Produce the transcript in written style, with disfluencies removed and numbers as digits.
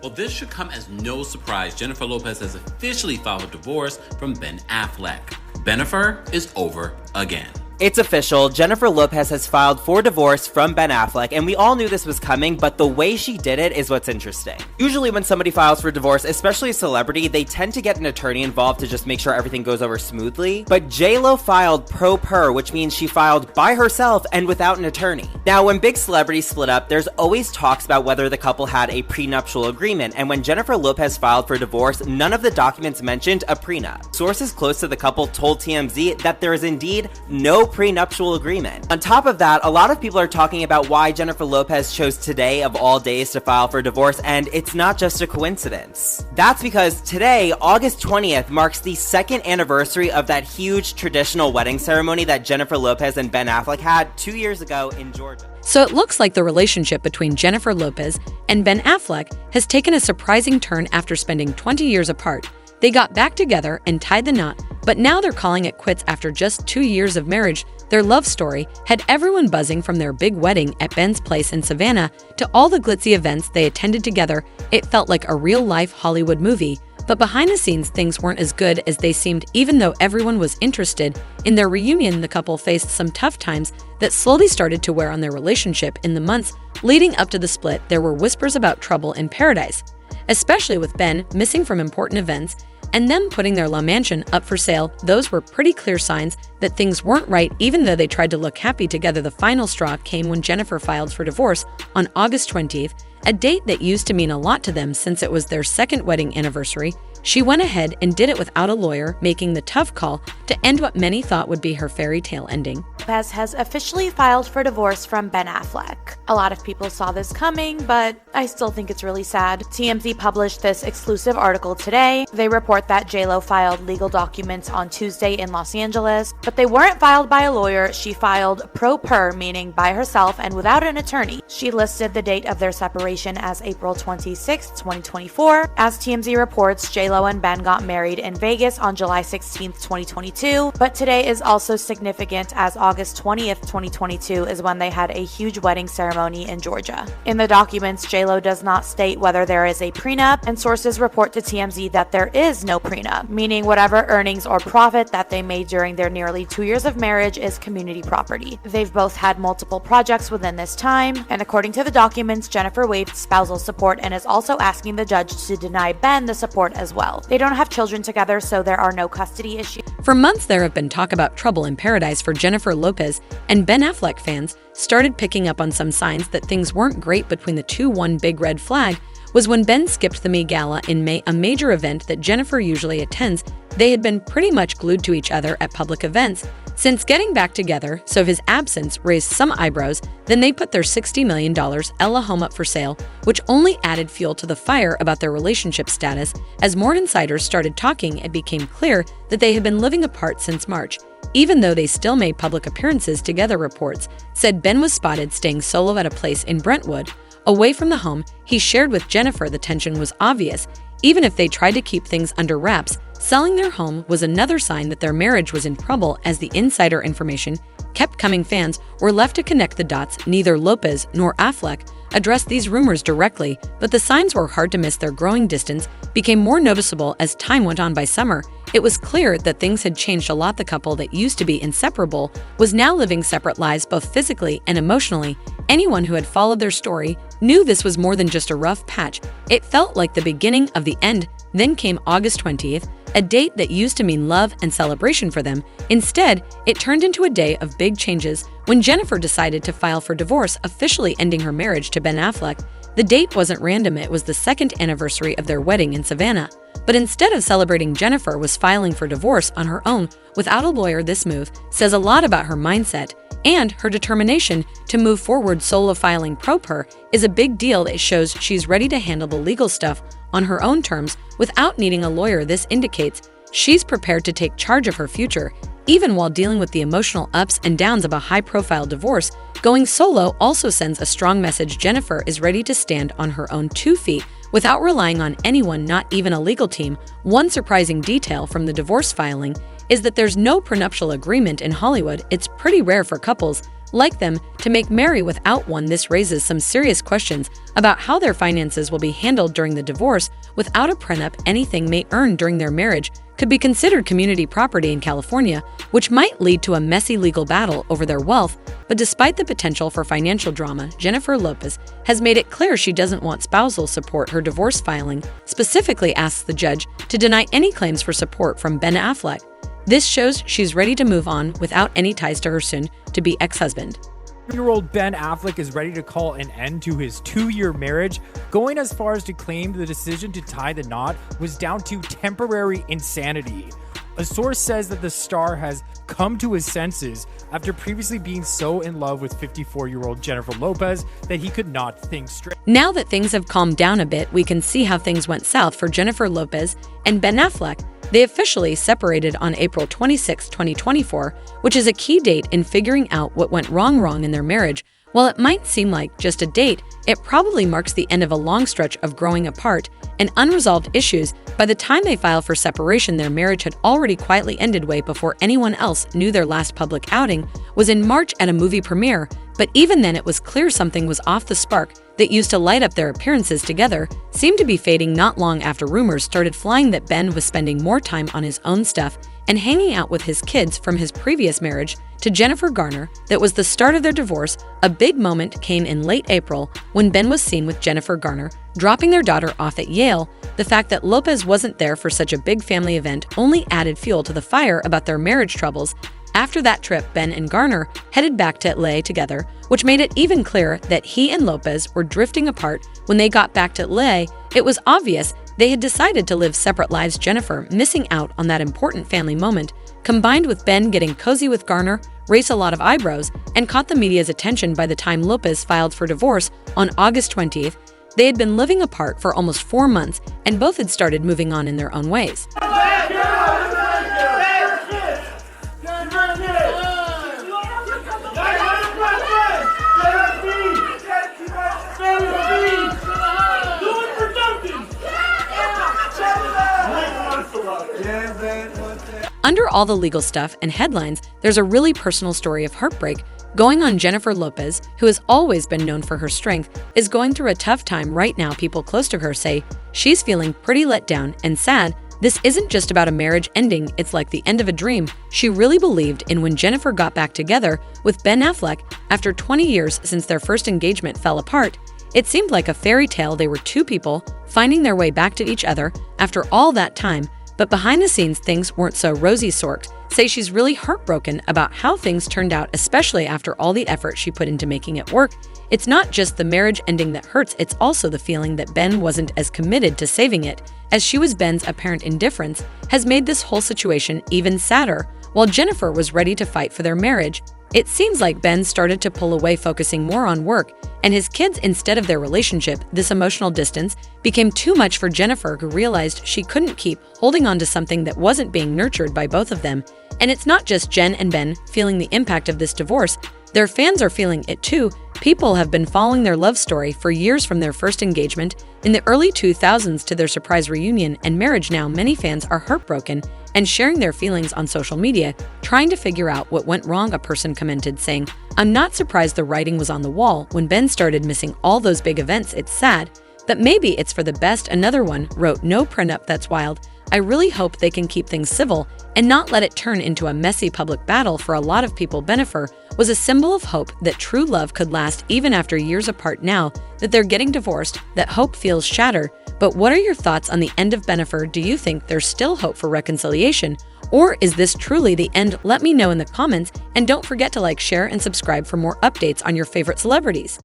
Well, this should come as no surprise. Jennifer Lopez has officially filed a divorce from Ben Affleck. Bennifer is over again. It's official. Jennifer Lopez has filed for divorce from Ben Affleck, and we all knew this was coming, but the way she did it is what's interesting. Usually when somebody files for divorce, especially a celebrity, they tend to get an attorney involved to just make sure everything goes over smoothly. But J-Lo filed pro per, which means she filed by herself and without an attorney. Now, when big celebrities split up, there's always talks about whether the couple had a prenuptial agreement, and when Jennifer Lopez filed for divorce, none of the documents mentioned a prenup. Sources close to the couple told TMZ that there is indeed no prenuptial agreement. On top of that, a lot of people are talking about why Jennifer Lopez chose today of all days to file for divorce, and it's not just a coincidence. That's because today, August 20th, marks the second anniversary of that huge traditional wedding ceremony that Jennifer Lopez and Ben Affleck had 2 years ago in Georgia. So it looks like the relationship between Jennifer Lopez and Ben Affleck has taken a surprising turn after spending 20 years apart. They got back together and tied the knot, but now they're calling it quits after just 2 years of marriage. Their love story had everyone buzzing from their big wedding at Ben's place in Savannah to all the glitzy events they attended together. It felt like a real-life Hollywood movie, but behind the scenes things weren't as good as they seemed. Even though everyone was interested in their reunion, the couple faced some tough times that slowly started to wear on their relationship. In the months leading up to the split, there were whispers about trouble in paradise, especially with Ben missing from important events and them putting their La Mansion up for sale. Those were pretty clear signs that things weren't right, even though they tried to look happy together. The final straw came when Jennifer filed for divorce on August 20th, a date that used to mean a lot to them since it was their second wedding anniversary. She went ahead and did it without a lawyer, making the tough call to end what many thought would be her fairy tale ending. Lopez has officially filed for divorce from Ben Affleck. A lot of people saw this coming, but I still think it's really sad. TMZ published this exclusive article today. They report that J-Lo filed legal documents on Tuesday in Los Angeles, but they weren't filed by a lawyer. She filed pro per, meaning by herself and without an attorney. She listed the date of their separation as April 26, 2024. As TMZ reports, J-Lo and Ben got married in Vegas on July 16, 2022, but today is also significant as August 20th, 2022 is when they had a huge wedding ceremony in Georgia. In the documents, J-Lo does not state whether there is a prenup, and sources report to TMZ that there is no prenup, meaning whatever earnings or profit that they made during their nearly 2 years of marriage is community property. They've both had multiple projects within this time, and according to the documents, Jennifer waived spousal support and is also asking the judge to deny Ben the support as well. They don't have children together, so there are no custody issues. For months, there have been talk about trouble in paradise for Jennifer Lopez, and Ben Affleck fans started picking up on some signs that things weren't great between the two. One big red flag was when Ben skipped the Met Gala in May, a major event that Jennifer usually attends. They had been pretty much glued to each other at public events since getting back together, so his absence raised some eyebrows. Then they put their $60 million Ella home up for sale, which only added fuel to the fire about their relationship status. As more insiders started talking, it became clear that they had been living apart since March. Even though they still made public appearances together, reports said Ben was spotted staying solo at a place in Brentwood, away from the home he shared with Jennifer. The tension was obvious, even if they tried to keep things under wraps. Selling their home was another sign that their marriage was in trouble. As the insider information kept coming, fans were left to connect the dots. Neither Lopez nor Affleck addressed these rumors directly, but the signs were hard to miss. Their growing distance became more noticeable as time went on. By summer, it was clear that things had changed a lot. The couple that used to be inseparable was now living separate lives, both physically and emotionally. Anyone who had followed their story knew this was more than just a rough patch. It felt like the beginning of the end. Then came August 20th, a date that used to mean love and celebration for them. Instead, it turned into a day of big changes when Jennifer decided to file for divorce, officially ending her marriage to Ben Affleck. The date wasn't random, it was the second anniversary of their wedding in Savannah. But instead of celebrating, Jennifer was filing for divorce on her own without a lawyer. This move says a lot about her mindset and her determination to move forward. Solo filing pro per is a big deal. It shows she's ready to handle the legal stuff on her own terms without needing a lawyer. This indicates she's prepared to take charge of her future, even while dealing with the emotional ups and downs of a high-profile divorce. Going solo also sends a strong message. Jennifer is ready to stand on her own 2 feet without relying on anyone, not even a legal team. One surprising detail from the divorce filing is that there's no prenuptial agreement in Hollywood. It's pretty rare for couples like them to make merry without one. This raises some serious questions about how their finances will be handled during the divorce. Without a prenup, anything they earn during their marriage could be considered community property in California, which might lead to a messy legal battle over their wealth. But despite the potential for financial drama, Jennifer Lopez has made it clear she doesn't want spousal support. Her divorce filing specifically asks the judge to deny any claims for support from Ben Affleck. This shows she's ready to move on without any ties to her soon-to-be ex-husband. 30-year-old Ben Affleck is ready to call an end to his 2-year marriage, going as far as to claim the decision to tie the knot was down to temporary insanity. A source says that the star has come to his senses after previously being so in love with 54-year-old Jennifer Lopez that he could not think straight. Now that things have calmed down a bit, we can see how things went south for Jennifer Lopez and Ben Affleck. They officially separated on April 26, 2024, which is a key date in figuring out what went wrong in their marriage. While it might seem like just a date, it probably marks the end of a long stretch of growing apart and unresolved issues. By the time they filed for separation, their marriage had already quietly ended way before anyone else knew. Their last public outing was in March at a movie premiere, but even then it was clear something was off. The spark that used to light up their appearances together seemed to be fading not long after rumors started flying that Ben was spending more time on his own stuff and hanging out with his kids from his previous marriage to Jennifer Garner. That was the start of their divorce. A big moment came in late April when Ben was seen with Jennifer Garner dropping their daughter off at Yale. The fact that Lopez wasn't there for such a big family event only added fuel to the fire about their marriage troubles. After that trip, Ben and Garner headed back to LA together, which made it even clearer that he and Lopez were drifting apart. When they got back to LA, it was obvious they had decided to live separate lives. Jennifer missing out on that important family moment, combined with Ben getting cozy with Garner, raised a lot of eyebrows and caught the media's attention. By the time Lopez filed for divorce on August 20th, they had been living apart for almost 4 months and both had started moving on in their own ways. Under all the legal stuff and headlines, there's a really personal story of heartbreak going on. Jennifer Lopez, who has always been known for her strength, is going through a tough time right now. People close to her say she's feeling pretty let down and sad. This isn't just about a marriage ending, it's like the end of a dream she really believed in. When Jennifer got back together with Ben Affleck after 20 years since their first engagement fell apart, it seemed like a fairy tale. They were two people finding their way back to each other after all that time. But behind the scenes, things weren't so rosy. Sork say she's really heartbroken about how things turned out, especially after all the effort she put into making it work. It's not just the marriage ending that hurts, it's also the feeling that Ben wasn't as committed to saving it as she was. Ben's apparent indifference has made this whole situation even sadder. While Jennifer was ready to fight for their marriage, it seems like Ben started to pull away, focusing more on work and his kids instead of their relationship. This emotional distance became too much for Jennifer, who realized she couldn't keep holding on to something that wasn't being nurtured by both of them. And it's not just Jen and Ben feeling the impact of this divorce. Their fans are feeling it too. People have been following their love story for years, from their first engagement in the early 2000s to their surprise reunion and marriage. Now, many fans are heartbroken and sharing their feelings on social media, trying to figure out what went wrong. A person commented saying, "I'm not surprised the writing was on the wall when Ben started missing all those big events. It's sad, but maybe it's for the best." Another one wrote, "No prenup, that's wild. I really hope they can keep things civil and not let it turn into a messy public battle." For a lot of people, Bennifer was a symbol of hope that true love could last even after years apart. Now that they're getting divorced, that hope feels shattered. But what are your thoughts on the end of Bennifer? Do you think there's still hope for reconciliation? Or is this truly the end? Let me know in the comments, and don't forget to like, share, and subscribe for more updates on your favorite celebrities.